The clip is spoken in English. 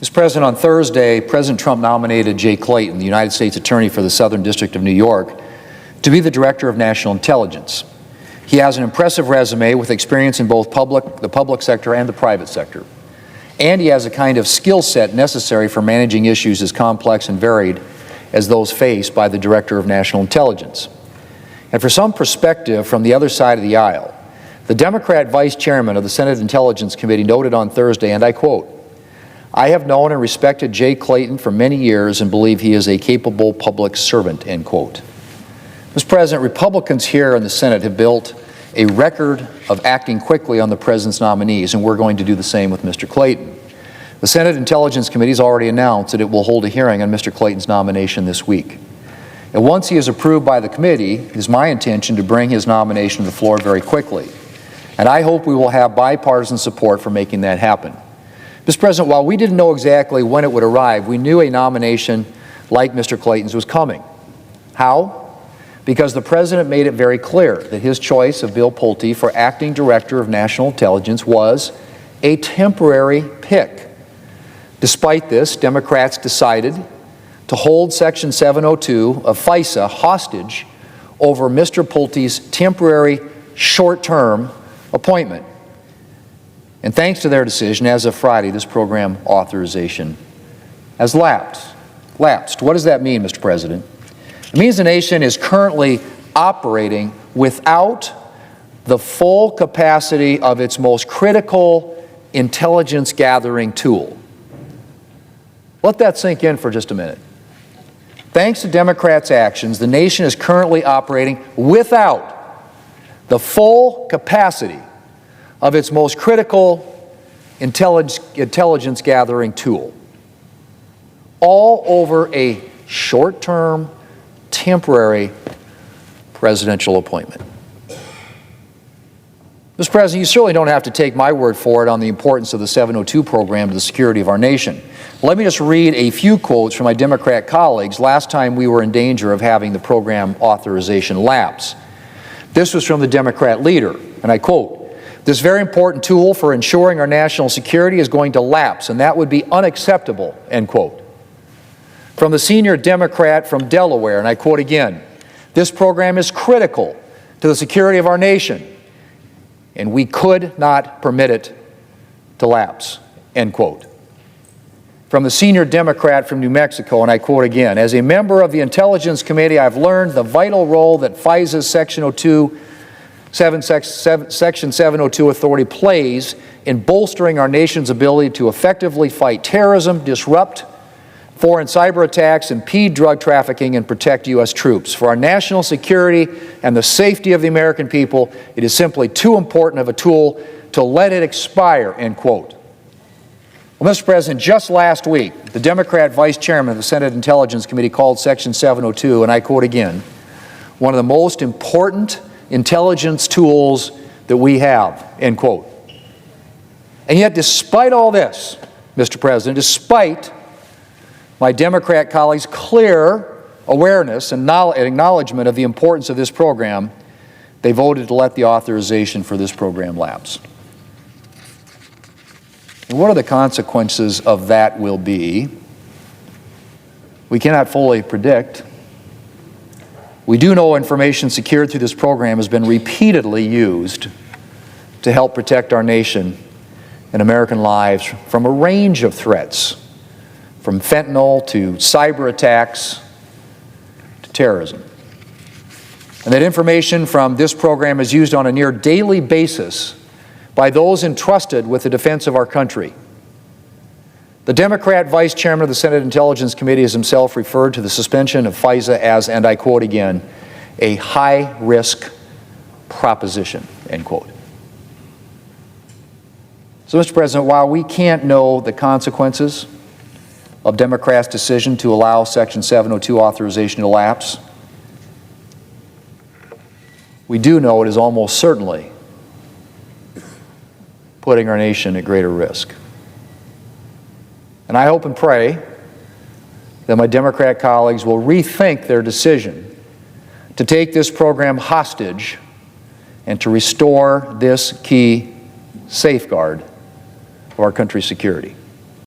Mr. President, on Thursday, President Trump nominated Jay Clayton, the United States Attorney for the Southern District of New York, to be the Director of National Intelligence. He has an impressive resume with experience in both the public sector and the private sector. And he has a kind of skill set necessary for managing issues as complex and varied as those faced by the Director of National Intelligence. And for some perspective from the other side of the aisle, the Democrat Vice Chairman of the Senate Intelligence Committee noted on Thursday, and I quote, "I have known and respected Jay Clayton for many years and believe he is a capable public servant," end quote. Mr. President, Republicans here in the Senate have built a record of acting quickly on the President's nominees, and we're going to do the same with Mr. Clayton. The Senate Intelligence Committee has already announced that it will hold a hearing on Mr. Clayton's nomination this week. And once he is approved by the committee, it is my intention to bring his nomination to the floor very quickly. And I hope we will have bipartisan support for making that happen. Mr. President, while we didn't know exactly when it would arrive, we knew a nomination like Mr. Clayton's was coming. How? Because the President made it very clear that his choice of Bill Pulte for acting Director of National Intelligence was a temporary pick. Despite this, Democrats decided to hold Section 702 of FISA hostage over Mr. Pulte's temporary short-term appointment. And thanks to their decision, as of Friday, this program authorization has lapsed. What does that mean, Mr. President? It means the nation is currently operating without the full capacity of its most critical intelligence gathering tool. Let that sink in for just a minute. Thanks to Democrats' actions, the nation is currently operating without the full capacity of its most critical intelligence gathering tool, all over a short-term, temporary presidential appointment. Mr. President, you certainly don't have to take my word for it on the importance of the 702 program to the security of our nation. Let me just read a few quotes from my Democrat colleagues last time we were in danger of having the program authorization lapse. This was from the Democrat leader, and I quote, "This very important tool for ensuring our national security is going to lapse, and that would be unacceptable," end quote. From the senior Democrat from Delaware, and I quote again, "This program is critical to the security of our nation, and we could not permit it to lapse," end quote. From the senior Democrat from New Mexico, and I quote again, "As a member of the Intelligence Committee, I've learned the vital role that FISA's Section 702 authority plays in bolstering our nation's ability to effectively fight terrorism, disrupt foreign cyber attacks, impede drug trafficking, and protect U.S. troops. For our national security and the safety of the American people, it is simply too important of a tool to let it expire," end quote. Well, Mr. President, just last week, the Democrat Vice Chairman of the Senate Intelligence Committee called Section 702, and I quote again, "one of the most important intelligence tools that we have," end quote. And yet, despite all this, Mr. President, despite my Democrat colleagues' clear awareness and acknowledgement of the importance of this program, they voted to let the authorization for this program lapse. And what are the consequences of that will be? We cannot fully predict. We do know information secured through this program has been repeatedly used to help protect our nation and American lives from a range of threats, from fentanyl to cyber attacks to terrorism. And that information from this program is used on a near daily basis by those entrusted with the defense of our country. The Democrat Vice Chairman of the Senate Intelligence Committee has himself referred to the suspension of FISA as, and I quote again, "a high-risk proposition," end quote. So, Mr. President, while we can't know the consequences of Democrats' decision to allow Section 702 authorization to lapse, we do know it is almost certainly putting our nation at greater risk. And I hope and pray that my Democrat colleagues will rethink their decision to take this program hostage and to restore this key safeguard of our country's security.